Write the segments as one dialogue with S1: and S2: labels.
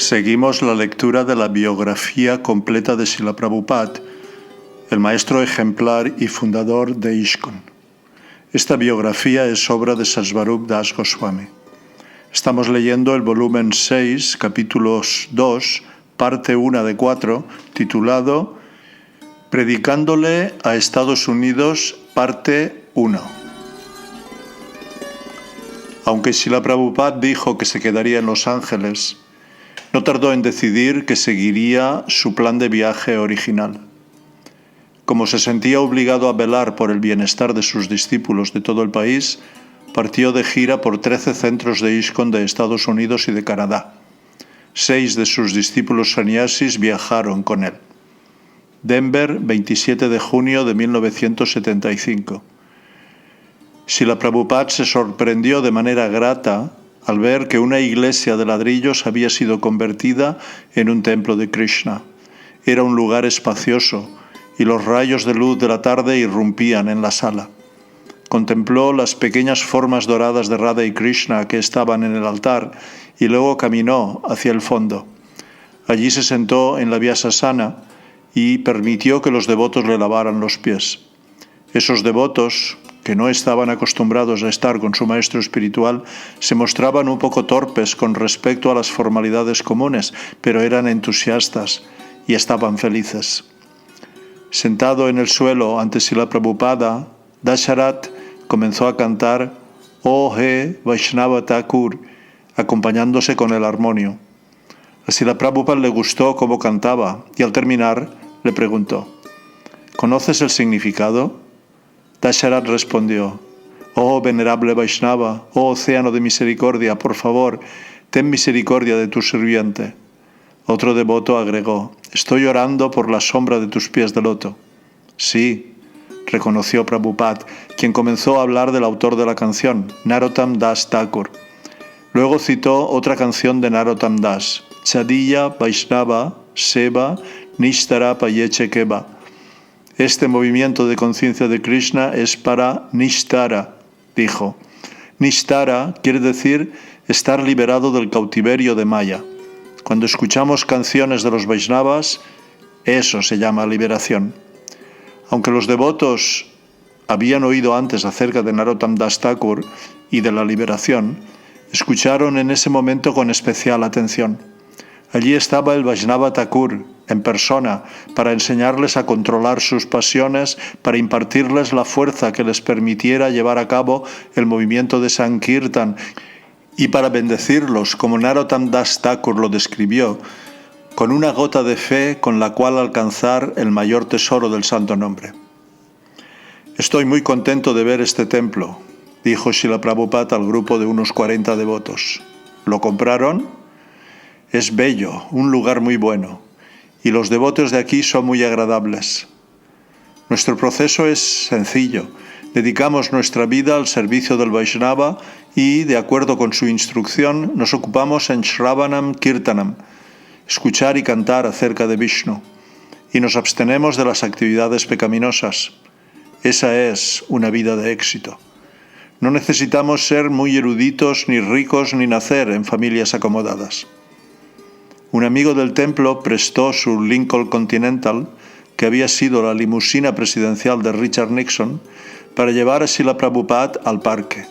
S1: Seguimos la lectura de la biografía completa de Srila Prabhupada, el maestro ejemplar y fundador de ISKCON. Esta biografía es obra de Sasvarup Das Goswami. Estamos leyendo el volumen 6, capítulos 2, parte 1 de 4, titulado Predicándole a Estados Unidos, parte 1. Aunque Srila Prabhupada dijo que se quedaría en Los Ángeles, no tardó en decidir que seguiría su plan de viaje original. Como se sentía obligado a velar por el bienestar de sus discípulos de todo el país, partió de gira por 13 centros de ISKCON de Estados Unidos y de Canadá. 6 de sus discípulos sannyasis viajaron con él. Denver, 27 de junio de 1975. Srila Prabhupada se sorprendió de manera grata al ver que una iglesia de ladrillos había sido convertida en un templo de Krishna. Era un lugar espacioso y los rayos de luz de la tarde irrumpían en la sala. Contempló las pequeñas formas doradas de Radha y Krishna que estaban en el altar y luego caminó hacia el fondo. Allí se sentó en la Vyasasana y permitió que los devotos le lavaran los pies. Esos devotos, que no estaban acostumbrados a estar con su maestro espiritual, se mostraban un poco torpes con respecto a las formalidades comunes, pero eran entusiastas y estaban felices. Sentado en el suelo ante Srila Prabhupada, Dasharat comenzó a cantar "Oh He Vaishnava Thakur", acompañándose con el armonio. A Srila Prabhupada le gustó cómo cantaba y al terminar le preguntó: ¿conoces el significado? Dasharat respondió: «Oh venerable Vaishnava, oh océano de misericordia, por favor, ten misericordia de tu sirviente». Otro devoto agregó: «Estoy orando por la sombra de tus pies de loto». «Sí», reconoció Prabhupada, quien comenzó a hablar del autor de la canción, Narottam Das Thakur. Luego citó otra canción de Narottam Das, Chadiya Vaishnava Seva Nishtara Payeche Keva. Este movimiento de conciencia de Krishna es para Nishtara, dijo. Nishtara quiere decir estar liberado del cautiverio de Maya. Cuando escuchamos canciones de los Vaishnavas, eso se llama liberación. Aunque los devotos habían oído antes acerca de Narottam Das Thakur y de la liberación, escucharon en ese momento con especial atención. Allí estaba el Vaishnava Thakur en persona para enseñarles a controlar sus pasiones, para impartirles la fuerza que les permitiera llevar a cabo el movimiento de Sankirtan y para bendecirlos, como Narottam Das Thakur lo describió, con una gota de fe con la cual alcanzar el mayor tesoro del santo nombre. «Estoy muy contento de ver este templo», dijo Srila Prabhupada al grupo de unos 40 devotos. «¿Lo compraron?» «Es bello, un lugar muy bueno, y los devotos de aquí son muy agradables. Nuestro proceso es sencillo. Dedicamos nuestra vida al servicio del Vaishnava y, de acuerdo con su instrucción, nos ocupamos en Shravanam Kirtanam, escuchar y cantar acerca de Vishnu, y nos abstenemos de las actividades pecaminosas. Esa es una vida de éxito. No necesitamos ser muy eruditos, ni ricos, ni nacer en familias acomodadas». Un amigo del templo prestó su Lincoln Continental, que había sido la limusina presidencial de Richard Nixon, para llevar a Srila Prabhupada al parque.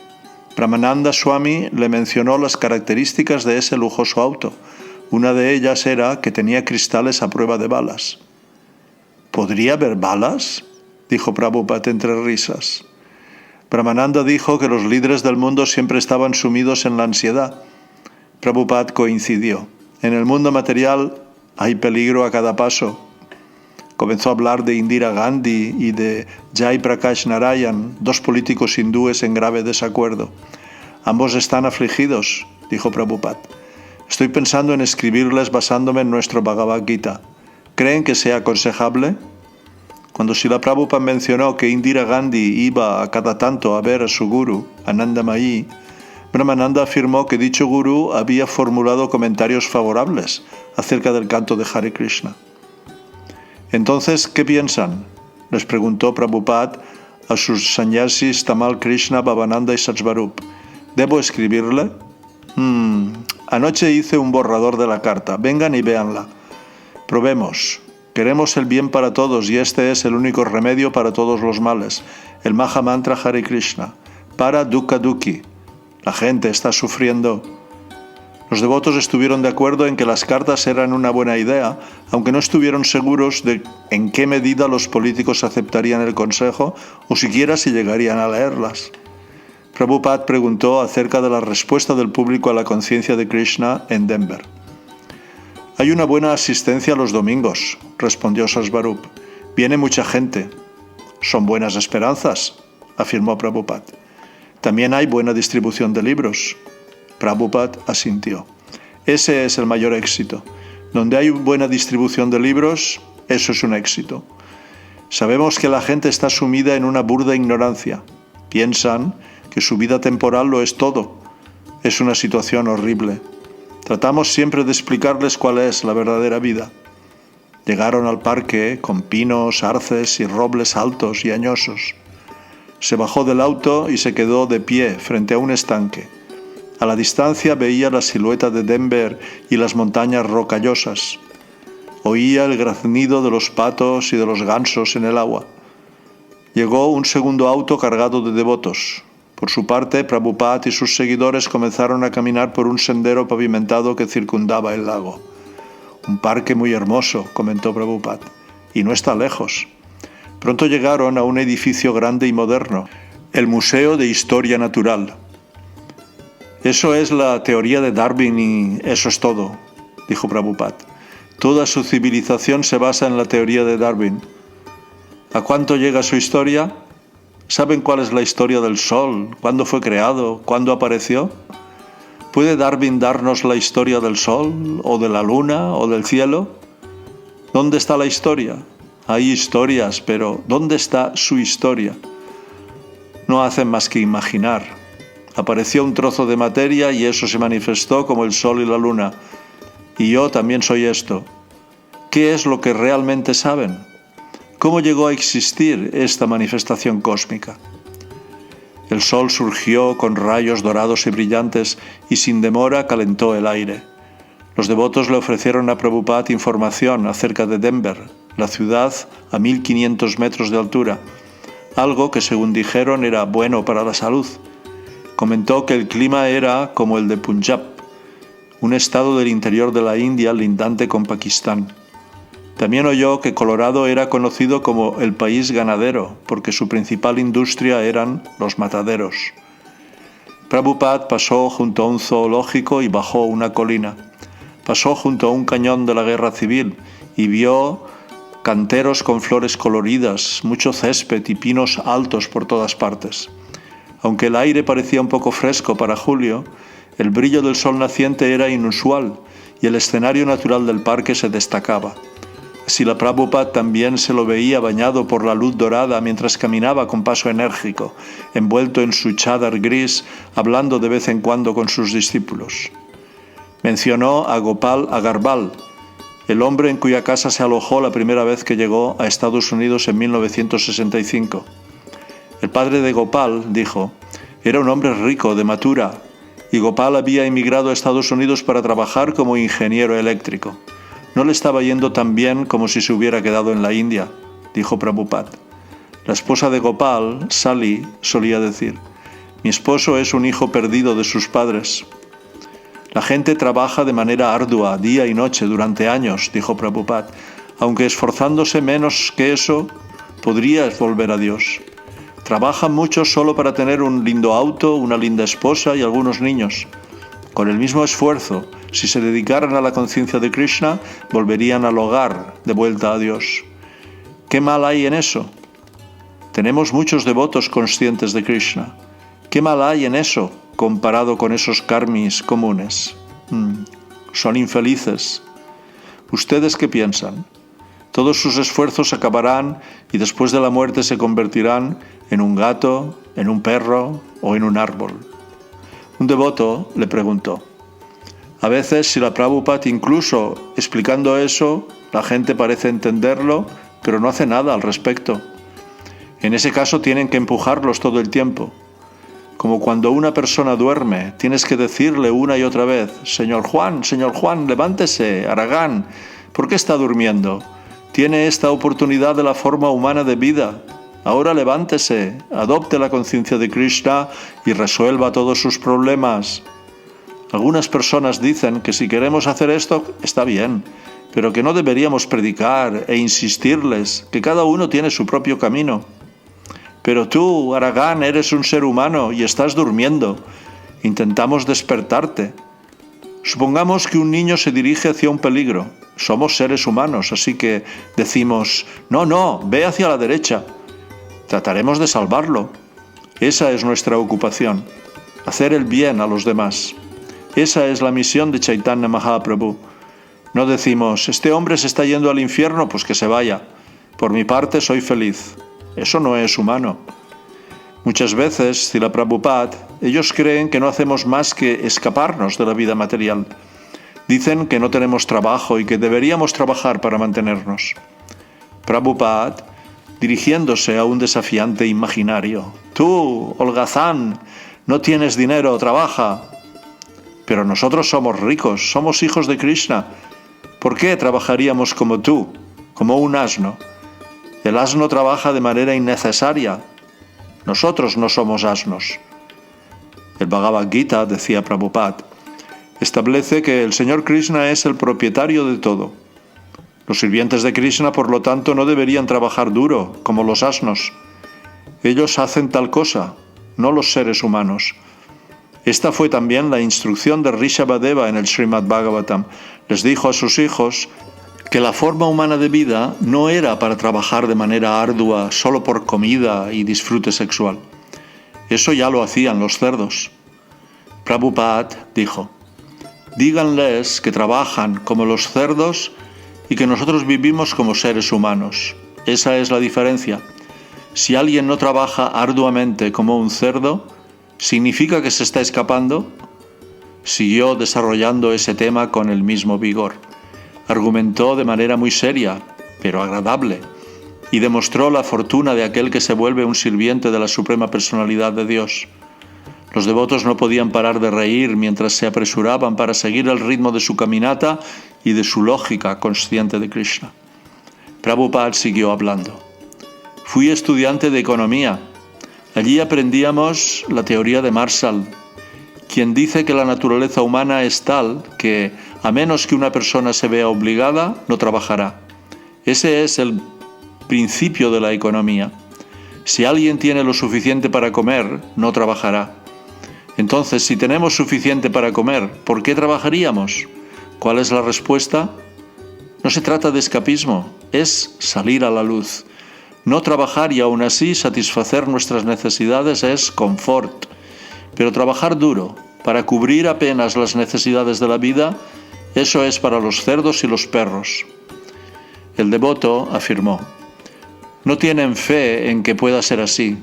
S1: Brahmananda Swami le mencionó las características de ese lujoso auto. Una de ellas era que tenía cristales a prueba de balas. «¿Podría haber balas?», dijo Prabhupada entre risas. Brahmananda dijo que los líderes del mundo siempre estaban sumidos en la ansiedad. Prabhupada coincidió. «En el mundo material hay peligro a cada paso». Comenzó a hablar de Indira Gandhi y de Jai Prakash Narayan, 2 políticos hindúes en grave desacuerdo. «Ambos están afligidos», dijo Prabhupada. «Estoy pensando en escribirles basándome en nuestro Bhagavad Gita. ¿Creen que sea aconsejable?» Cuando Srila Prabhupada mencionó que Indira Gandhi iba a cada tanto a ver a su gurú, Anandamayi, Brahmananda afirmó que dicho gurú había formulado comentarios favorables acerca del canto de Hare Krishna. «Entonces, ¿qué piensan?», les preguntó Prabhupada a sus sannyasis Tamal Krishna, Bhavananda y Satsvarup. «¿Debo escribirle?». Anoche hice un borrador de la carta. Vengan y véanla. Probemos. Queremos el bien para todos y este es el único remedio para todos los males. El Maha Mantra Hare Krishna. Para Dukkha Dukhi. La gente está sufriendo. Los devotos estuvieron de acuerdo en que las cartas eran una buena idea, aunque no estuvieron seguros de en qué medida los políticos aceptarían el consejo o siquiera si llegarían a leerlas. Prabhupada preguntó acerca de la respuesta del público a la conciencia de Krishna en Denver. Hay una buena asistencia los domingos, respondió Sasvarup. Viene mucha gente. Son buenas esperanzas, afirmó Prabhupada. También hay buena distribución de libros. Prabhupada asintió. Ese es el mayor éxito. Donde hay buena distribución de libros, eso es un éxito. Sabemos que la gente está sumida en una burda ignorancia. Piensan que su vida temporal lo es todo. Es una situación horrible. Tratamos siempre de explicarles cuál es la verdadera vida. Llegaron al parque con pinos, arces y robles altos y añosos. Se bajó del auto y se quedó de pie frente a un estanque. A la distancia veía la silueta de Denver y las montañas rocallosas. Oía el graznido de los patos y de los gansos en el agua. Llegó un segundo auto cargado de devotos. Por su parte, Prabhupada y sus seguidores comenzaron a caminar por un sendero pavimentado que circundaba el lago. Un parque muy hermoso, comentó Prabhupada, y no está lejos. Pronto llegaron a un edificio grande y moderno, el Museo de Historia Natural. Eso es la teoría de Darwin y eso es todo, dijo Prabhupada. Toda su civilización se basa en la teoría de Darwin. ¿A cuánto llega su historia? ¿Saben cuál es la historia del Sol? ¿Cuándo fue creado? ¿Cuándo apareció? ¿Puede Darwin darnos la historia del Sol, o de la Luna, o del cielo? ¿Dónde está la historia? Hay historias, pero ¿dónde está su historia? No hacen más que imaginar. Apareció un trozo de materia y eso se manifestó como el Sol y la Luna. Y yo también soy esto. ¿Qué es lo que realmente saben? ¿Cómo llegó a existir esta manifestación cósmica? El sol surgió con rayos dorados y brillantes y sin demora calentó el aire. Los devotos le ofrecieron a Prabhupada información acerca de Denver, la ciudad a 1500 metros de altura, algo que según dijeron era bueno para la salud. Comentó que el clima era como el de Punjab, un estado del interior de la India lindante con Pakistán. También oyó que Colorado era conocido como el país ganadero, porque su principal industria eran los mataderos. Prabhupada pasó junto a un zoológico y bajó una colina. Pasó junto a un cañón de la guerra civil y vio canteros con flores coloridas, mucho césped y pinos altos por todas partes. Aunque el aire parecía un poco fresco para julio, el brillo del sol naciente era inusual y el escenario natural del parque se destacaba. Srila Prabhupada también se lo veía bañado por la luz dorada mientras caminaba con paso enérgico, envuelto en su chadar gris, hablando de vez en cuando con sus discípulos. Mencionó a Gopal Agarwal, el hombre en cuya casa se alojó la primera vez que llegó a Estados Unidos en 1965. El padre de Gopal, dijo, era un hombre rico de Mathura, y Gopal había emigrado a Estados Unidos para trabajar como ingeniero eléctrico. No le estaba yendo tan bien como si se hubiera quedado en la India, dijo Prabhupada. La esposa de Gopal, Sally, solía decir, mi esposo es un hijo perdido de sus padres. La gente trabaja de manera ardua, día y noche, durante años, dijo Prabhupada, aunque esforzándose menos que eso, podrías volver a Dios. Trabajan mucho solo para tener un lindo auto, una linda esposa y algunos niños. Con el mismo esfuerzo, si se dedicaran a la conciencia de Krishna, volverían al hogar, de vuelta a Dios. ¿Qué mal hay en eso? Tenemos muchos devotos conscientes de Krishna. ¿Qué mal hay en eso comparado con esos karmis comunes? Son infelices. ¿Ustedes qué piensan? Todos sus esfuerzos acabarán y después de la muerte se convertirán en un gato, en un perro o en un árbol. Un devoto le preguntó. A veces, Srila Prabhupada, incluso explicando eso, la gente parece entenderlo, pero no hace nada al respecto. En ese caso tienen que empujarlos todo el tiempo. Como cuando una persona duerme, tienes que decirle una y otra vez, Señor Juan, levántese, Aragán, ¿por qué está durmiendo? Tiene esta oportunidad de la forma humana de vida. Ahora levántese, adopte la conciencia de Krishna y resuelva todos sus problemas. Algunas personas dicen que si queremos hacer esto, está bien, pero que no deberíamos predicar e insistirles que cada uno tiene su propio camino. Pero tú, Aragán, eres un ser humano y estás durmiendo. Intentamos despertarte. Supongamos que un niño se dirige hacia un peligro. Somos seres humanos, así que decimos, no, ve hacia la derecha. Trataremos de salvarlo. Esa es nuestra ocupación, hacer el bien a los demás. Esa es la misión de Chaitanya Mahaprabhu. No decimos, este hombre se está yendo al infierno, pues que se vaya. Por mi parte soy feliz. Eso no es humano. Muchas veces, Srila Prabhupada, ellos creen que no hacemos más que escaparnos de la vida material. Dicen que no tenemos trabajo y que deberíamos trabajar para mantenernos. Prabhupada, dirigiéndose a un desafiante imaginario, tú, holgazán, no tienes dinero, trabaja. Pero nosotros somos ricos, somos hijos de Krishna. ¿Por qué trabajaríamos como tú, como un asno? El asno trabaja de manera innecesaria. Nosotros no somos asnos. El Bhagavad Gita, decía Prabhupada, establece que el Señor Krishna es el propietario de todo. Los sirvientes de Krishna, por lo tanto, no deberían trabajar duro, como los asnos. Ellos hacen tal cosa, no los seres humanos. Esta fue también la instrucción de Rishabhadeva en el Srimad Bhagavatam. Les dijo a sus hijos que la forma humana de vida no era para trabajar de manera ardua solo por comida y disfrute sexual. Eso ya lo hacían los cerdos. Prabhupada dijo, díganles que trabajan como los cerdos y que nosotros vivimos como seres humanos. Esa es la diferencia. Si alguien no trabaja arduamente como un cerdo, ¿significa que se está escapando? Siguió desarrollando ese tema con el mismo vigor. Argumentó de manera muy seria, pero agradable, y demostró la fortuna de aquel que se vuelve un sirviente de la Suprema Personalidad de Dios. Los devotos no podían parar de reír mientras se apresuraban para seguir el ritmo de su caminata y de su lógica consciente de Krishna. Prabhupada siguió hablando. Fui estudiante de economía. Allí aprendíamos la teoría de Marshall, quien dice que la naturaleza humana es tal que, a menos que una persona se vea obligada, no trabajará. Ese es el principio de la economía. Si alguien tiene lo suficiente para comer, no trabajará. Entonces, si tenemos suficiente para comer, ¿por qué trabajaríamos? ¿Cuál es la respuesta? No se trata de escapismo, es salir a la luz. No trabajar y aún así satisfacer nuestras necesidades es confort. Pero trabajar duro, para cubrir apenas las necesidades de la vida, eso es para los cerdos y los perros. El devoto afirmó, no tienen fe en que pueda ser así.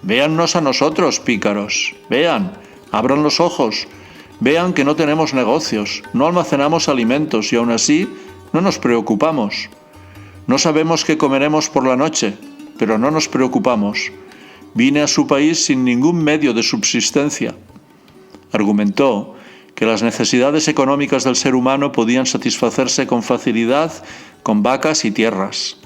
S1: Véannos a nosotros, pícaros, vean, abran los ojos, vean que no tenemos negocios, no almacenamos alimentos y aún así no nos preocupamos. No sabemos qué comeremos por la noche, pero no nos preocupamos. Vine a su país sin ningún medio de subsistencia. Argumentó que las necesidades económicas del ser humano podían satisfacerse con facilidad con vacas y tierras.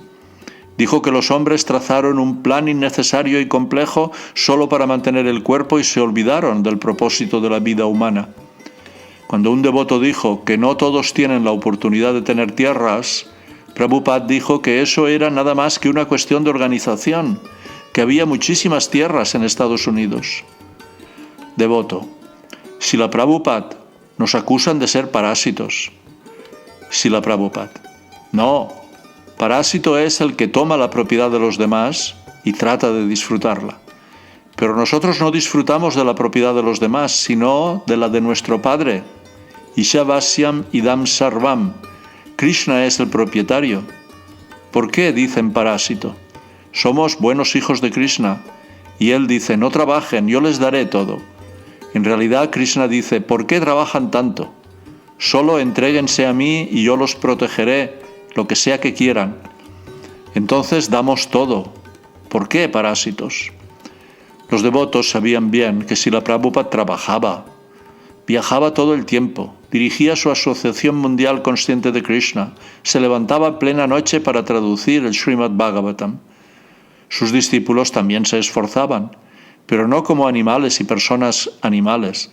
S1: Dijo que los hombres trazaron un plan innecesario y complejo solo para mantener el cuerpo y se olvidaron del propósito de la vida humana. Cuando un devoto dijo que no todos tienen la oportunidad de tener tierras, Prabhupada dijo que eso era nada más que una cuestión de organización, que había muchísimas tierras en Estados Unidos. Devoto, Srila Prabhupada, nos acusan de ser parásitos. Srila Prabhupada, no, parásito es el que toma la propiedad de los demás y trata de disfrutarla. Pero nosotros no disfrutamos de la propiedad de los demás, sino de la de nuestro Padre. Ishavasyam idam sarvam. Krishna es el propietario. ¿Por qué dicen parásito? Somos buenos hijos de Krishna. Y él dice, no trabajen, yo les daré todo. En realidad Krishna dice, ¿por qué trabajan tanto? Solo entréguense a mí y yo los protegeré, lo que sea que quieran. Entonces damos todo. ¿Por qué parásitos? Los devotos sabían bien que Srila Prabhupada trabajaba, viajaba todo el tiempo, dirigía su Asociación Mundial Consciente de Krishna, se levantaba a plena noche para traducir el Srimad Bhagavatam. Sus discípulos también se esforzaban, pero no como animales y personas animales,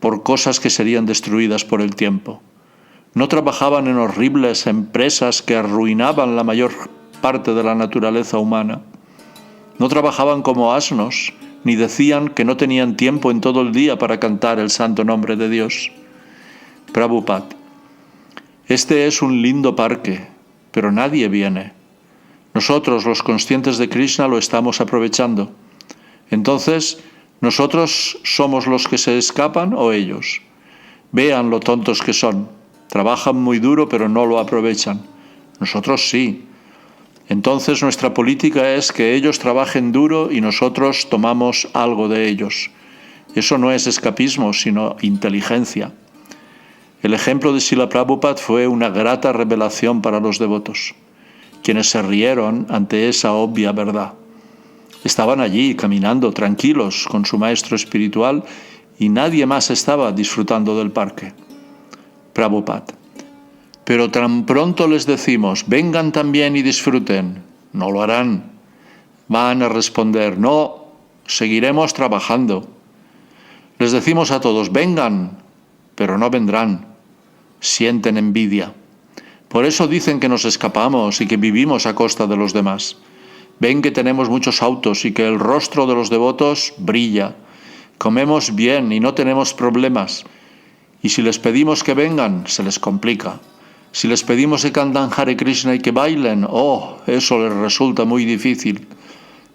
S1: por cosas que serían destruidas por el tiempo. No trabajaban en horribles empresas que arruinaban la mayor parte de la naturaleza humana. No trabajaban como asnos, ni decían que no tenían tiempo en todo el día para cantar el santo nombre de Dios. Prabhupada: este es un lindo parque, pero nadie viene. Nosotros, los conscientes de Krishna, lo estamos aprovechando. Entonces, ¿nosotros somos los que se escapan o ellos? Vean lo tontos que son. Trabajan muy duro, pero no lo aprovechan. Nosotros sí. Entonces nuestra política es que ellos trabajen duro y nosotros tomamos algo de ellos. Eso no es escapismo, sino inteligencia. El ejemplo de Srila Prabhupada fue una grata revelación para los devotos, quienes se rieron ante esa obvia verdad. Estaban allí caminando tranquilos con su maestro espiritual y nadie más estaba disfrutando del parque. Prabhupada: pero tan pronto les decimos, vengan también y disfruten, no lo harán. Van a responder, no, seguiremos trabajando. Les decimos a todos, vengan, pero no vendrán. Sienten envidia. Por eso dicen que nos escapamos y que vivimos a costa de los demás. Ven que tenemos muchos autos y que el rostro de los devotos brilla. Comemos bien y no tenemos problemas. Y si les pedimos que vengan, se les complica. Si les pedimos que canten Hare Krishna y que bailen, eso les resulta muy difícil.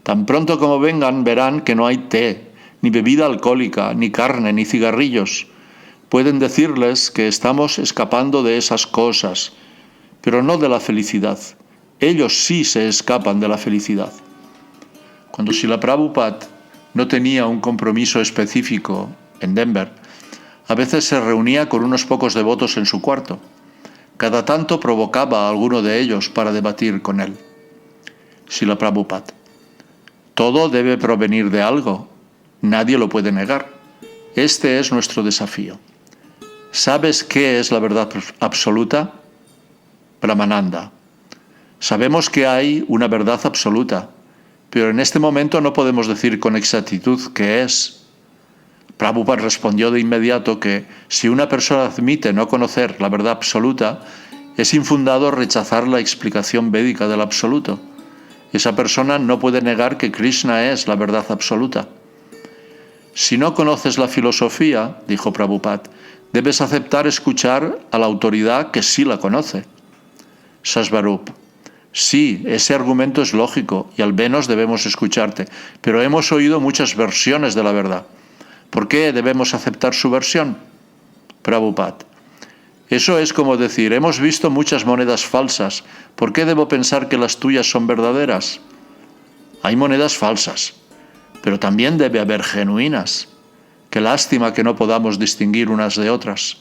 S1: Tan pronto como vengan, verán que no hay té, ni bebida alcohólica, ni carne, ni cigarrillos. Pueden decirles que estamos escapando de esas cosas, pero no de la felicidad. Ellos sí se escapan de la felicidad. Cuando Srila Prabhupada no tenía un compromiso específico en Denver, a veces se reunía con unos pocos devotos en su cuarto. Cada tanto provocaba a alguno de ellos para debatir con él. Srila Prabhupada: todo debe provenir de algo. Nadie lo puede negar. Este es nuestro desafío. ¿Sabes qué es la verdad absoluta? Brahmananda. Sabemos que hay una verdad absoluta, pero en este momento no podemos decir con exactitud qué es. Prabhupada respondió de inmediato que si una persona admite no conocer la verdad absoluta, es infundado rechazar la explicación védica del absoluto. Esa persona no puede negar que Krishna es la verdad absoluta. Si no conoces la filosofía, dijo Prabhupada, debes aceptar escuchar a la autoridad que sí la conoce. Sasvarup: sí, ese argumento es lógico y al menos debemos escucharte, pero hemos oído muchas versiones de la verdad. ¿Por qué debemos aceptar su versión? Prabhupada: eso es como decir, hemos visto muchas monedas falsas, ¿por qué debo pensar que las tuyas son verdaderas? Hay monedas falsas, pero también debe haber genuinas. Qué lástima que no podamos distinguir unas de otras.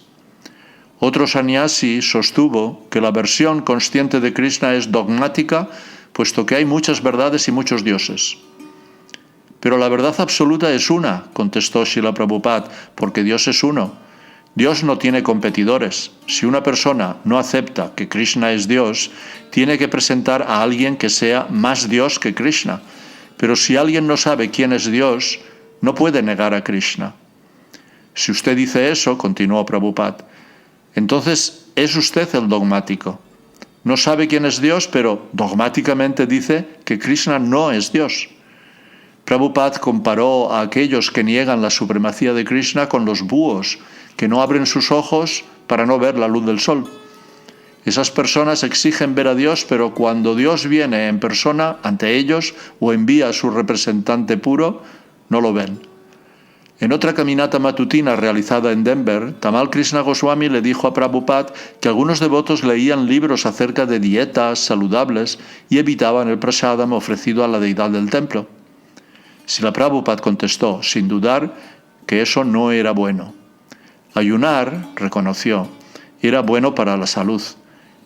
S1: Otro sannyasi sostuvo que la versión consciente de Krishna es dogmática, puesto que hay muchas verdades y muchos dioses. Pero la verdad absoluta es una, contestó Srila Prabhupada, porque Dios es uno. Dios no tiene competidores. Si una persona no acepta que Krishna es Dios, tiene que presentar a alguien que sea más Dios que Krishna. Pero si alguien no sabe quién es Dios, no puede negar a Krishna. Si usted dice eso, continuó Prabhupada, entonces es usted el dogmático. No sabe quién es Dios, pero dogmáticamente dice que Krishna no es Dios. Prabhupada comparó a aquellos que niegan la supremacía de Krishna con los búhos, que no abren sus ojos para no ver la luz del sol. Esas personas exigen ver a Dios, pero cuando Dios viene en persona ante ellos o envía a su representante puro, no lo ven. En otra caminata matutina realizada en Denver, Tamal Krishna Goswami le dijo a Prabhupada que algunos devotos leían libros acerca de dietas saludables y evitaban el prasadam ofrecido a la deidad del templo. Srila Prabhupada contestó, sin dudar, que eso no era bueno. Ayunar, reconoció, era bueno para la salud,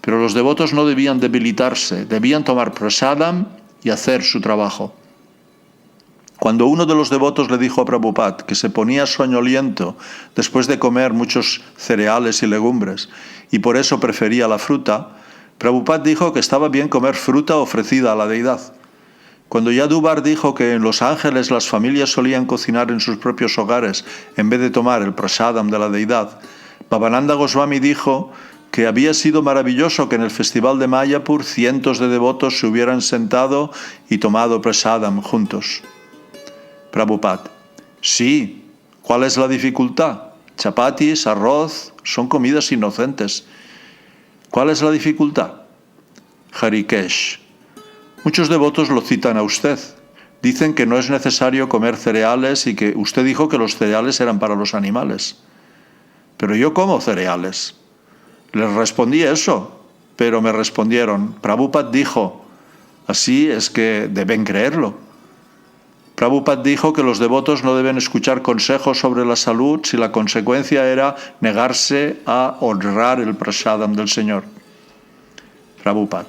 S1: pero los devotos no debían debilitarse, debían tomar prasadam y hacer su trabajo. Cuando uno de los devotos le dijo a Prabhupada que se ponía soñoliento después de comer muchos cereales y legumbres y por eso prefería la fruta, Prabhupada dijo que estaba bien comer fruta ofrecida a la deidad. Cuando Yadubbar dijo que en Los Ángeles las familias solían cocinar en sus propios hogares en vez de tomar el prasadam de la deidad, Bhavananda Goswami dijo que había sido maravilloso que en el festival de Mayapur cientos de devotos se hubieran sentado y tomado prasadam juntos. Prabhupada: sí, ¿cuál es la dificultad? Chapatis, arroz, son comidas inocentes. ¿Cuál es la dificultad? Harikesh: muchos devotos lo citan a usted. Dicen que no es necesario comer cereales y que usted dijo que los cereales eran para los animales. Pero yo como cereales. Les respondí eso, pero me respondieron: Prabhupada dijo, así es que deben creerlo. Prabhupada dijo que los devotos no deben escuchar consejos sobre la salud si la consecuencia era negarse a honrar el prasadam del Señor. Prabhupada: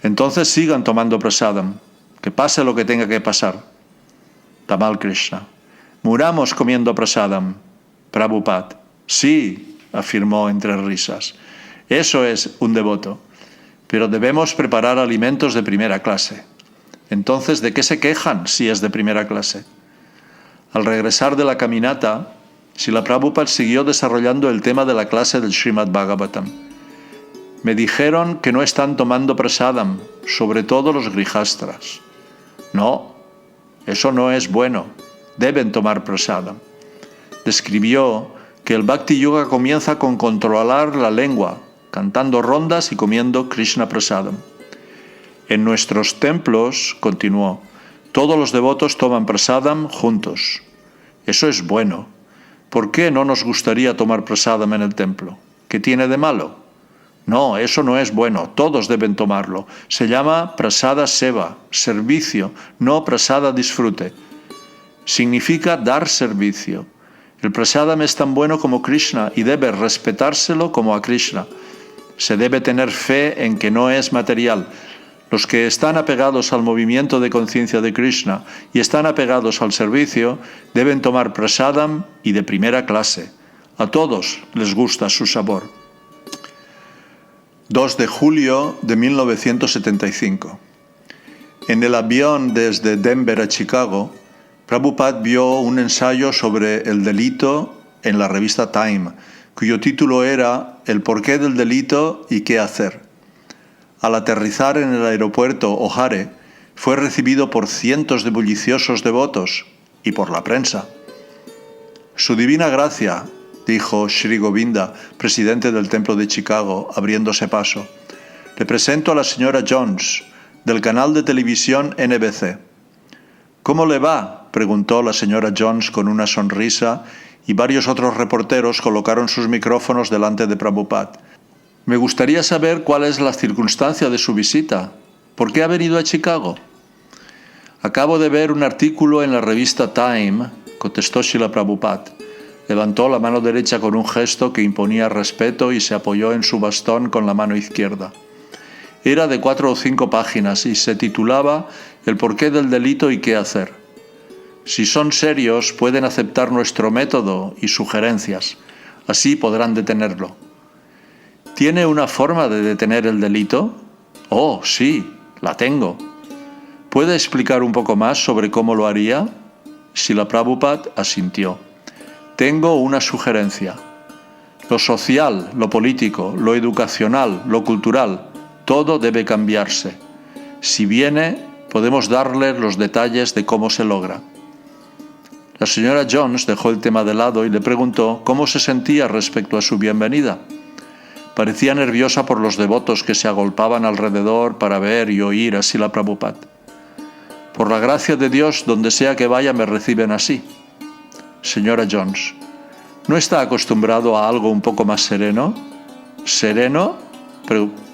S1: entonces sigan tomando prasadam, que pase lo que tenga que pasar. Tamal Krishna: muramos comiendo prasadam. Prabhupada: sí, afirmó entre risas. Eso es un devoto. Pero debemos preparar alimentos de primera clase. Entonces, ¿de qué se quejan si es de primera clase? Al regresar de la caminata, Srila Prabhupada siguió desarrollando el tema de la clase del Srimad Bhagavatam. Me dijeron que no están tomando prasadam, sobre todo los grihastras. No, eso no es bueno. Deben tomar prasadam. Describió que el Bhakti Yoga comienza con controlar la lengua, cantando rondas y comiendo Krishna prasadam. En nuestros templos, continuó, todos los devotos toman prasadam juntos. Eso es bueno. ¿Por qué no nos gustaría tomar prasadam en el templo? ¿Qué tiene de malo? No, eso no es bueno. Todos deben tomarlo. Se llama prasada seva, servicio, no prasada disfrute. Significa dar servicio. El prasadam es tan bueno como Krishna y debe respetárselo como a Krishna. Se debe tener fe en que no es material. Los que están apegados al movimiento de conciencia de Krishna y están apegados al servicio deben tomar prasadam y de primera clase. A todos les gusta su sabor. 2 de julio de 1975. En el avión desde Denver a Chicago, Prabhupada vio un ensayo sobre el delito en la revista Time, cuyo título era El porqué del delito y qué hacer. Al aterrizar en el aeropuerto O'Hare, fue recibido por cientos de bulliciosos devotos y por la prensa. Su divina gracia, dijo Sri Govinda, presidente del Templo de Chicago, abriéndose paso. Le presento a la señora Jones, del canal de televisión NBC. ¿Cómo le va?, preguntó la señora Jones con una sonrisa, y varios otros reporteros colocaron sus micrófonos delante de Prabhupada. Me gustaría saber cuál es la circunstancia de su visita. ¿Por qué ha venido a Chicago? Acabo de ver un artículo en la revista Time, contestó Srila Prabhupada. Levantó la mano derecha con un gesto que imponía respeto y se apoyó en su bastón con la mano izquierda. Era de 4 o 5 páginas y se titulaba El porqué del delito y qué hacer. Si son serios, pueden aceptar nuestro método y sugerencias. Así podrán detenerlo. ¿Tiene una forma de detener el delito? Oh, sí, la tengo. ¿Puede explicar un poco más sobre cómo lo haría? Srila Prabhupada asintió. Tengo una sugerencia. Lo social, lo político, lo educacional, lo cultural, todo debe cambiarse. Si viene, podemos darle los detalles de cómo se logra. La señora Jones dejó el tema de lado y le preguntó cómo se sentía respecto a su bienvenida. Parecía nerviosa por los devotos que se agolpaban alrededor para ver y oír a Srila Prabhupada. Por la gracia de Dios, donde sea que vaya me reciben así. Señora Jones, ¿no está acostumbrado a algo un poco más sereno? ¿Sereno?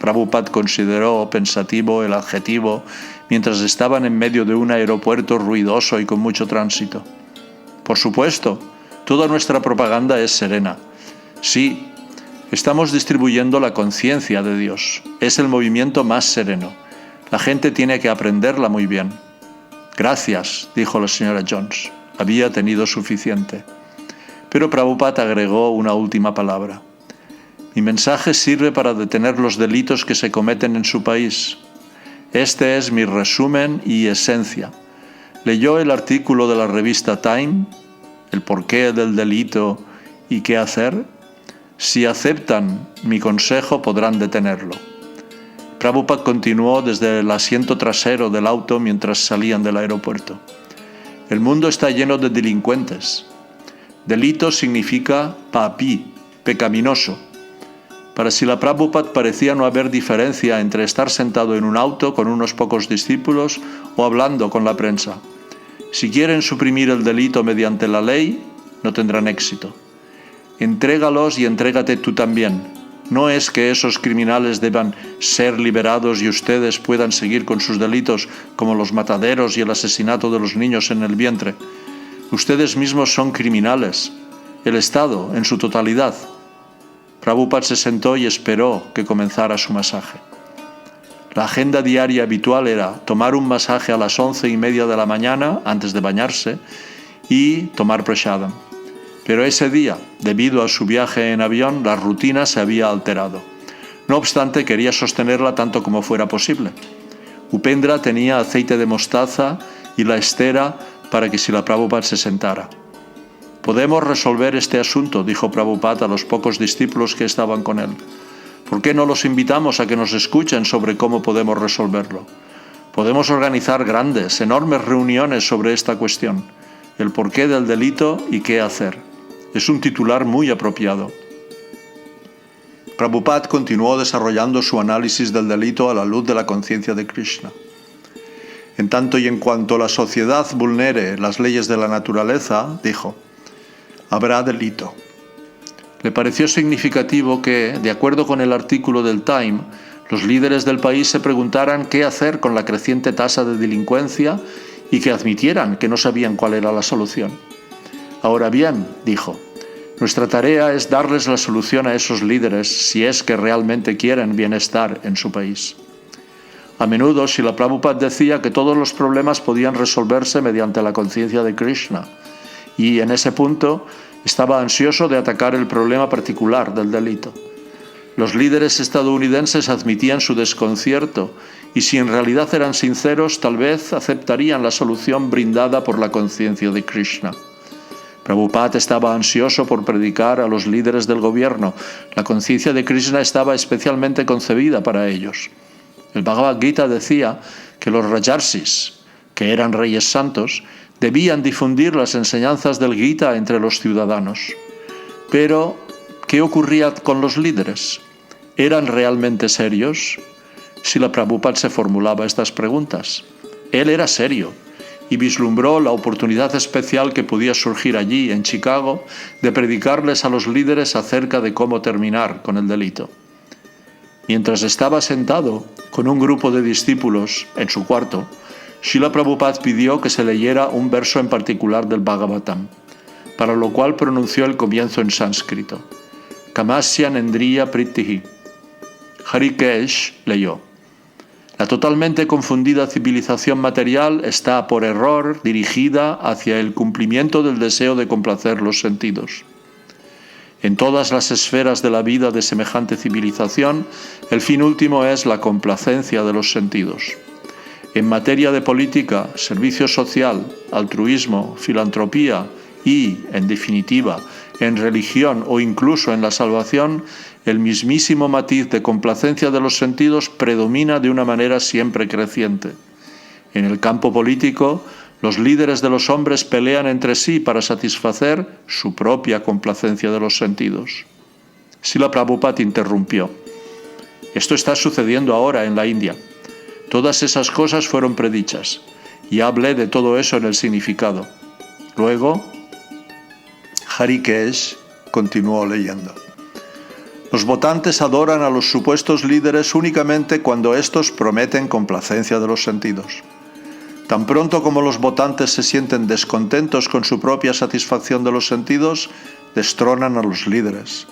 S1: Prabhupada consideró pensativo el adjetivo mientras estaban en medio de un aeropuerto ruidoso y con mucho tránsito. Por supuesto, toda nuestra propaganda es serena. Sí, estamos distribuyendo la conciencia de Dios. Es el movimiento más sereno. La gente tiene que aprenderla muy bien. Gracias, dijo la señora Jones. Había tenido suficiente. Pero Prabhupada agregó una última palabra. Mi mensaje sirve para detener los delitos que se cometen en su país. Este es mi resumen y esencia. ¿Leyó el artículo de la revista Time? ¿El porqué del delito y qué hacer? Si aceptan mi consejo, podrán detenerlo. Prabhupada continuó desde el asiento trasero del auto mientras salían del aeropuerto. El mundo está lleno de delincuentes. Delito significa papi, pecaminoso. Para Srila Prabhupada parecía no haber diferencia entre estar sentado en un auto con unos pocos discípulos o hablando con la prensa. Si quieren suprimir el delito mediante la ley, no tendrán éxito. Entrégalos y entrégate tú también. No es que esos criminales deban ser liberados y ustedes puedan seguir con sus delitos como los mataderos y el asesinato de los niños en el vientre. Ustedes mismos son criminales. El Estado, en su totalidad. Prabhupada se sentó y esperó que comenzara su masaje. La agenda diaria habitual era tomar un masaje a las 11:30 de la mañana, antes de bañarse, y tomar prasadam. Pero ese día, debido a su viaje en avión, la rutina se había alterado. No obstante, quería sostenerla tanto como fuera posible. Upendra tenía aceite de mostaza y la estera para que Srila Prabhupada se sentara. «Podemos resolver este asunto», dijo Prabhupada a los pocos discípulos que estaban con él. ¿Por qué no los invitamos a que nos escuchen sobre cómo podemos resolverlo? Podemos organizar grandes, enormes reuniones sobre esta cuestión, el porqué del delito y qué hacer. Es un titular muy apropiado. Prabhupada continuó desarrollando su análisis del delito a la luz de la conciencia de Krishna. En tanto y en cuanto la sociedad vulnere las leyes de la naturaleza, dijo, habrá delito. Le pareció significativo que, de acuerdo con el artículo del Time, los líderes del país se preguntaran qué hacer con la creciente tasa de delincuencia y que admitieran que no sabían cuál era la solución. Ahora bien, dijo, nuestra tarea es darles la solución a esos líderes si es que realmente quieren bienestar en su país. A menudo, Srila Prabhupada decía que todos los problemas podían resolverse mediante la conciencia de Krishna, y en ese punto estaba ansioso de atacar el problema particular del delito. Los líderes estadounidenses admitían su desconcierto y si en realidad eran sinceros, tal vez aceptarían la solución brindada por la conciencia de Krishna. Prabhupada estaba ansioso por predicar a los líderes del gobierno. La conciencia de Krishna estaba especialmente concebida para ellos. El Bhagavad Gita decía que los Rajarsis, que eran reyes santos, debían difundir las enseñanzas del Gita entre los ciudadanos. Pero, ¿qué ocurría con los líderes? ¿Eran realmente serios? Srila Prabhupada se formulaba estas preguntas. Él era serio y vislumbró la oportunidad especial que podía surgir allí, en Chicago, de predicarles a los líderes acerca de cómo terminar con el delito. Mientras estaba sentado con un grupo de discípulos en su cuarto, Srila Prabhupada pidió que se leyera un verso en particular del Bhagavatam, para lo cual pronunció el comienzo en sánscrito. Kamasya Nendriya Pritihi. Harikesh leyó. La totalmente confundida civilización material está por error dirigida hacia el cumplimiento del deseo de complacer los sentidos. En todas las esferas de la vida de semejante civilización, el fin último es la complacencia de los sentidos. En materia de política, servicio social, altruismo, filantropía y, en definitiva, en religión o incluso en la salvación, el mismísimo matiz de complacencia de los sentidos predomina de una manera siempre creciente. En el campo político, los líderes de los hombres pelean entre sí para satisfacer su propia complacencia de los sentidos. Srila Prabhupada interrumpió. Esto está sucediendo ahora en la India. Todas esas cosas fueron predichas, y hablé de todo eso en el significado. Luego, Harikesh continuó leyendo. Los votantes adoran a los supuestos líderes únicamente cuando estos prometen complacencia de los sentidos. Tan pronto como los votantes se sienten descontentos con su propia satisfacción de los sentidos, destronan a los líderes.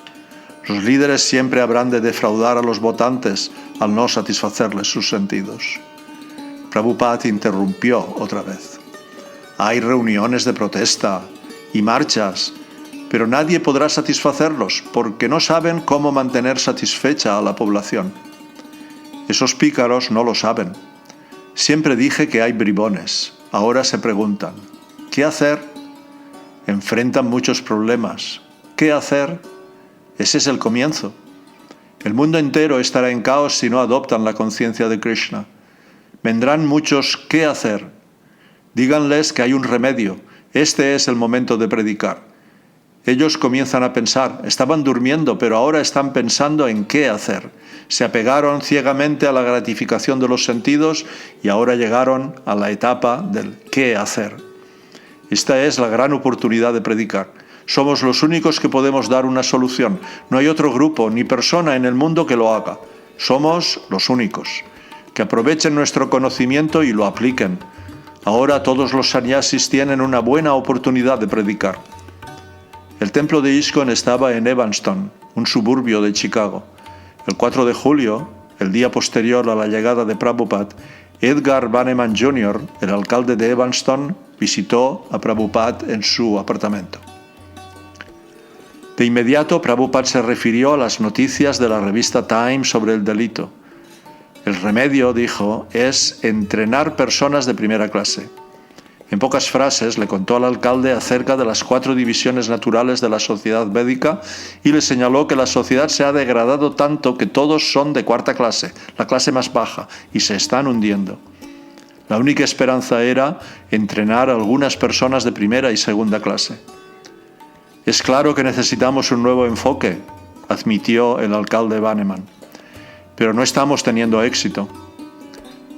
S1: Los líderes siempre habrán de defraudar a los votantes al no satisfacerles sus sentidos. Prabhupada interrumpió otra vez. Hay reuniones de protesta y marchas, pero nadie podrá satisfacerlos porque no saben cómo mantener satisfecha a la población. Esos pícaros no lo saben. Siempre dije que hay bribones. Ahora se preguntan, ¿qué hacer? Enfrentan muchos problemas. ¿Qué hacer? Ese es el comienzo. El mundo entero estará en caos si no adoptan la conciencia de Krishna. Vendrán muchos ¿qué hacer? Díganles que hay un remedio. Este es el momento de predicar. Ellos comienzan a pensar. Estaban durmiendo, pero ahora están pensando en qué hacer. Se apegaron ciegamente a la gratificación de los sentidos y ahora llegaron a la etapa del qué hacer. Esta es la gran oportunidad de predicar. Somos los únicos que podemos dar una solución. No hay otro grupo ni persona en el mundo que lo haga. Somos los únicos. Que aprovechen nuestro conocimiento y lo apliquen. Ahora todos los sannyasis tienen una buena oportunidad de predicar. El templo de ISKCON estaba en Evanston, un suburbio de Chicago. El 4 de julio, el día posterior a la llegada de Prabhupada, Edgar Banneman Jr., el alcalde de Evanston, visitó a Prabhupada en su apartamento. De inmediato, Prabhupada se refirió a las noticias de la revista Time sobre el delito. El remedio, dijo, es entrenar personas de primera clase. En pocas frases le contó al alcalde acerca de las 4 divisiones naturales de la sociedad védica y le señaló que la sociedad se ha degradado tanto que todos son de 4ª clase, la clase más baja, y se están hundiendo. La única esperanza era entrenar a algunas personas de primera y segunda clase. Es claro que necesitamos un nuevo enfoque, admitió el alcalde Banneman, pero no estamos teniendo éxito.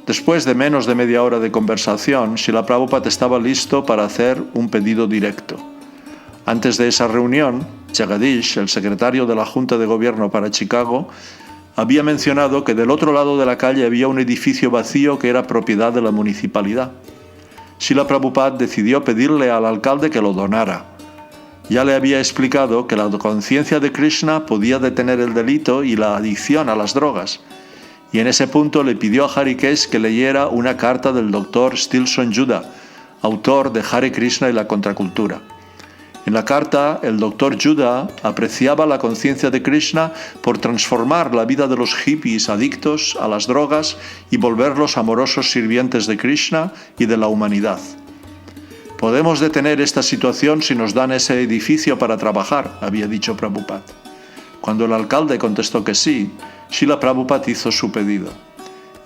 S1: Después de menos de media hora de conversación, Srila Prabhupada estaba listo para hacer un pedido directo. Antes de esa reunión, Jagadish, el secretario de la Junta de Gobierno para Chicago, había mencionado que del otro lado de la calle había un edificio vacío que era propiedad de la municipalidad. Srila Prabhupada decidió pedirle al alcalde que lo donara. Ya le había explicado que la conciencia de Krishna podía detener el delito y la adicción a las drogas. Y en ese punto le pidió a Harikesh que leyera una carta del Dr. Stilson Judah, autor de Hare Krishna y la contracultura. En la carta, el Dr. Judah apreciaba la conciencia de Krishna por transformar la vida de los hippies adictos a las drogas y volverlos amorosos sirvientes de Krishna y de la humanidad. Podemos detener esta situación si nos dan ese edificio para trabajar, había dicho Prabhupada. Cuando el alcalde contestó que sí, Srila Prabhupada hizo su pedido.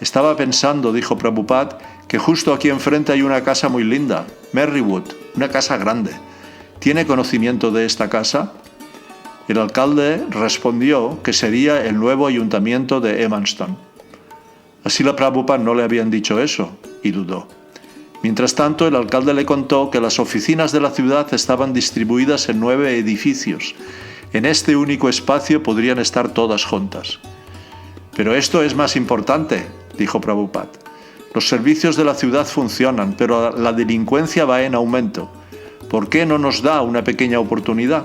S1: Estaba pensando, dijo Prabhupada, que justo aquí enfrente hay una casa muy linda, Merrywood, una casa grande. ¿Tiene conocimiento de esta casa? El alcalde respondió que sería el nuevo ayuntamiento de Evanston. A Srila Prabhupada no le habían dicho eso, y dudó. Mientras tanto, el alcalde le contó que las oficinas de la ciudad estaban distribuidas en 9 edificios. En este único espacio podrían estar todas juntas. Pero esto es más importante, dijo Prabhupada. Los servicios de la ciudad funcionan, pero la delincuencia va en aumento. ¿Por qué no nos da una pequeña oportunidad?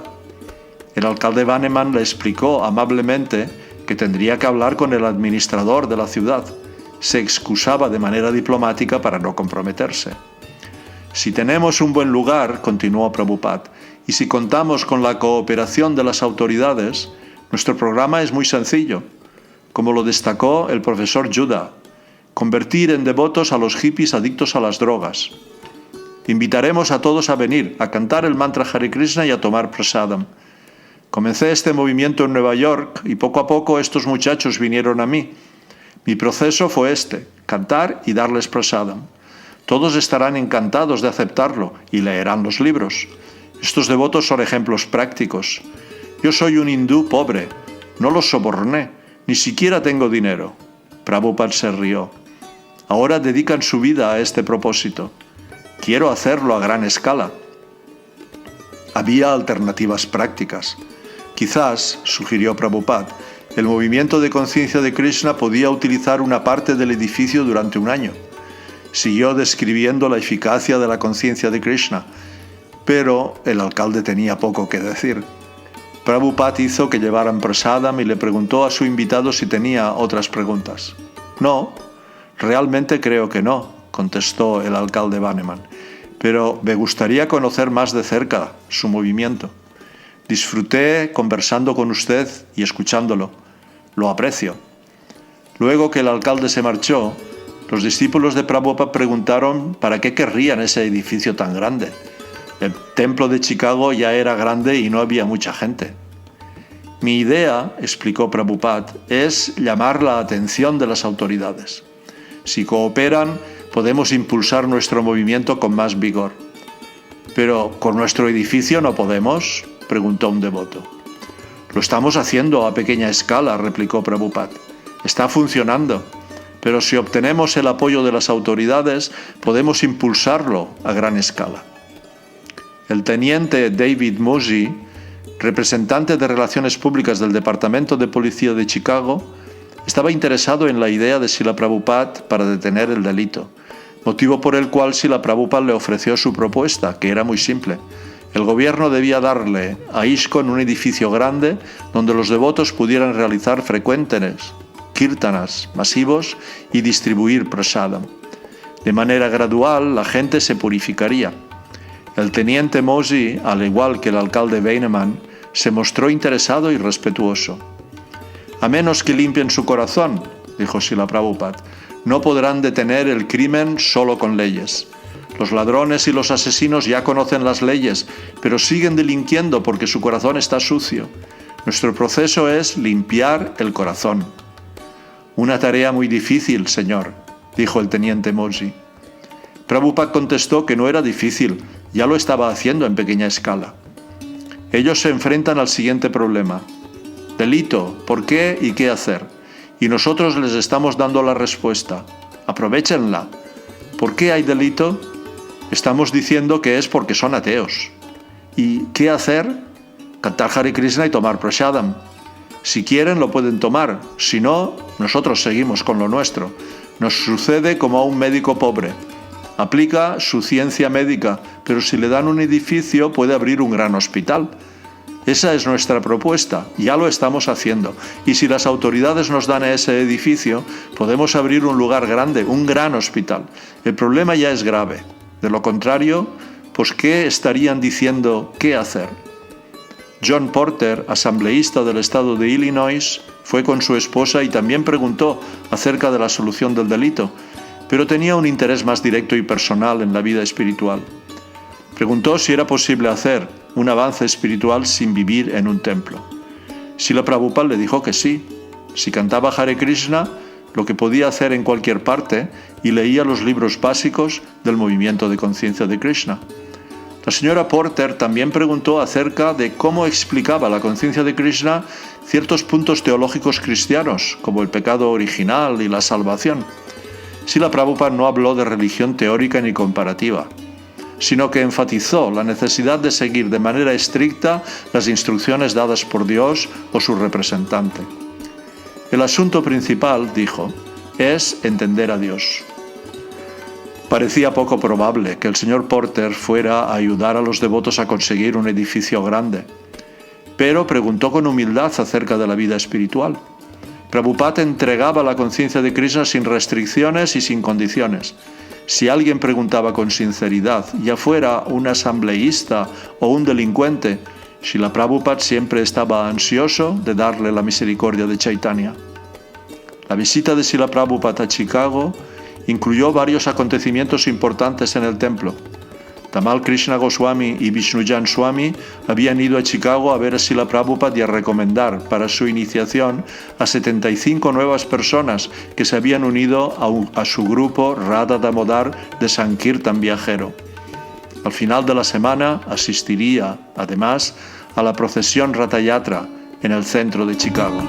S1: El alcalde Banneman le explicó amablemente que tendría que hablar con el administrador de la ciudad. Se excusaba de manera diplomática para no comprometerse. Si tenemos un buen lugar, continuó Prabhupada, y si contamos con la cooperación de las autoridades, nuestro programa es muy sencillo. Como lo destacó el profesor Judah, convertir en devotos a los hippies adictos a las drogas. Invitaremos a todos a venir, a cantar el mantra Hare Krishna y a tomar prasadam. Comencé este movimiento en Nueva York y poco a poco estos muchachos vinieron a mí. Mi proceso fue este, cantar y darles prasadam. Todos estarán encantados de aceptarlo y leerán los libros. Estos devotos son ejemplos prácticos. Yo soy un hindú pobre, no los soborné, ni siquiera tengo dinero. Prabhupada se rió. Ahora dedican su vida a este propósito. Quiero hacerlo a gran escala. Había alternativas prácticas. Quizás, sugirió Prabhupada, el movimiento de conciencia de Krishna podía utilizar una parte del edificio durante un año. Siguió describiendo la eficacia de la conciencia de Krishna, pero el alcalde tenía poco que decir. Prabhupada hizo que llevaran prasadam y le preguntó a su invitado si tenía otras preguntas. No, realmente creo que no, contestó el alcalde Banneman, pero me gustaría conocer más de cerca su movimiento. Disfruté conversando con usted y escuchándolo. Lo aprecio. Luego que el alcalde se marchó, los discípulos de Prabhupada preguntaron para qué querrían ese edificio tan grande. El templo de Chicago ya era grande y no había mucha gente. Mi idea, explicó Prabhupada, es llamar la atención de las autoridades. Si cooperan, podemos impulsar nuestro movimiento con más vigor. ¿Pero con nuestro edificio no podemos?, preguntó un devoto. Lo estamos haciendo a pequeña escala, replicó Prabhupada. Está funcionando, pero si obtenemos el apoyo de las autoridades, podemos impulsarlo a gran escala. El teniente David Mosey, representante de Relaciones Públicas del Departamento de Policía de Chicago, estaba interesado en la idea de Srila Prabhupada para detener el delito, motivo por el cual Srila Prabhupada le ofreció su propuesta, que era muy simple. El gobierno debía darle a ISKCON un edificio grande donde los devotos pudieran realizar frecuentes kirtanas masivos y distribuir prasadam. De manera gradual, la gente se purificaría. El teniente Mosey, al igual que el alcalde Banneman, se mostró interesado y respetuoso. A menos que limpien su corazón, dijo Srila Prabhupada, no podrán detener el crimen solo con leyes. Los ladrones y los asesinos ya conocen las leyes, pero siguen delinquiendo porque su corazón está sucio. Nuestro proceso es limpiar el corazón. Una tarea muy difícil, señor, dijo el teniente Mosey. Prabhupada contestó que no era difícil, ya lo estaba haciendo en pequeña escala. Ellos se enfrentan al siguiente problema. Delito, ¿por qué y qué hacer? Y nosotros les estamos dando la respuesta. Aprovéchenla. ¿Por qué hay delito? Estamos diciendo que es porque son ateos. ¿Y qué hacer? Cantar Hare Krishna y tomar prasadam. Si quieren lo pueden tomar, si no, nosotros seguimos con lo nuestro. Nos sucede como a un médico pobre. Aplica su ciencia médica, pero si le dan un edificio puede abrir un gran hospital. Esa es nuestra propuesta, ya lo estamos haciendo. Y si las autoridades nos dan ese edificio, podemos abrir un lugar grande, un gran hospital. El problema ya es grave. De lo contrario, pues ¿qué estarían diciendo qué hacer? John Porter, asambleísta del estado de Illinois, fue con su esposa y también preguntó acerca de la solución del delito, pero tenía un interés más directo y personal en la vida espiritual. Preguntó si era posible hacer un avance espiritual sin vivir en un templo. Srila Prabhupada le dijo que sí. Si cantaba Hare Krishna, lo que podía hacer en cualquier parte, y leía los libros básicos del movimiento de conciencia de Krishna. La señora Porter también preguntó acerca de cómo explicaba la conciencia de Krishna ciertos puntos teológicos cristianos, como el pecado original y la salvación. Srila Prabhupada no habló de religión teórica ni comparativa, sino que enfatizó la necesidad de seguir de manera estricta las instrucciones dadas por Dios o su representante. El asunto principal, dijo, es entender a Dios. Parecía poco probable que el señor Porter fuera a ayudar a los devotos a conseguir un edificio grande, pero preguntó con humildad acerca de la vida espiritual. Prabhupada entregaba la conciencia de Krishna sin restricciones y sin condiciones. Si alguien preguntaba con sinceridad, ya fuera un asambleísta o un delincuente, Srila Prabhupada siempre estaba ansioso de darle la misericordia de Chaitanya. La visita de Srila Prabhupada a Chicago incluyó varios acontecimientos importantes en el templo. Tamal Krishna Goswami y Vishnujan Swami habían ido a Chicago a ver a Srila Prabhupada y a recomendar para su iniciación a 75 nuevas personas que se habían unido a su grupo Radha Damodar de Sankirtan Viajero. Al final de la semana asistiría, además, a la procesión Ratha Yatra en el centro de Chicago.